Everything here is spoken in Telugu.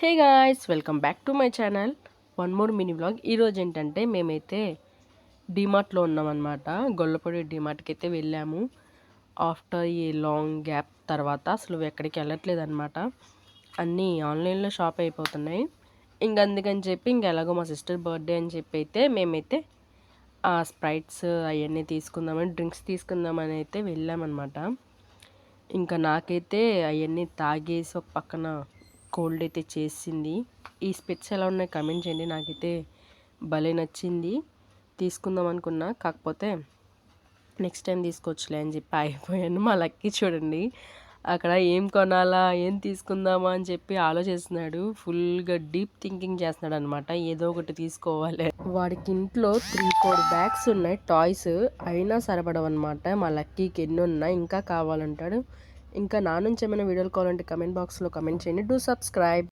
Hey guys, welcome back to my channel. One more mini vlog. ఈరోజు ఏంటంటే మేమైతే డీమార్ట్లో ఉన్నామన్నమాట. గొల్లపూడి డీమార్ట్కి అయితే వెళ్ళాము. ఆఫ్టర్ ఏ లాంగ్ గ్యాప్ తర్వాత అసలు ఎక్కడికి వెళ్ళట్లేదు అనమాట. అన్నీ ఆన్లైన్లో షాప్ అయిపోతున్నాయి. అందుకని చెప్పి ఎలాగో మా సిస్టర్ బర్త్డే అని చెప్పి అయితే మేమైతే ఆ స్ప్రైట్స్ అవన్నీ తీసుకుందామని, డ్రింక్స్ తీసుకుందామని అయితే వెళ్ళామన్నమాట. నాకైతే అవన్నీ తాగేసి ఒక పక్కన కోల్డ్ అయితే చేసింది. ఈ స్పెట్స్ ఎలా ఉన్నాయి కమెంట్ చేయండి. నాకైతే భలే నచ్చింది, తీసుకుందాం అనుకున్నా. కాకపోతే నెక్స్ట్ టైం తీసుకోవచ్చులే అని చెప్పి అయిపోయాను. మా లక్కీ చూడండి, అక్కడ ఏం కొనాలా, ఏం తీసుకుందామా అని చెప్పి ఆలోచిస్తున్నాడు. ఫుల్గా డీప్ థింకింగ్ చేస్తున్నాడు అనమాట. ఏదో ఒకటి తీసుకోవాలి. వాడికి ఇంట్లో 3-4 బ్యాగ్స్ ఉన్నాయి టాయ్స్, అయినా సరిపడవన్నమాట. మా లక్కీకి ఎన్ని ఉన్నాయి, ఇంకా కావాలంటాడు. నా నుంచి ఏమైనా వీడియోలు కావాలంటే కమెంట్ బాక్స్లో కమెంట్ చేయండి. Do subscribe.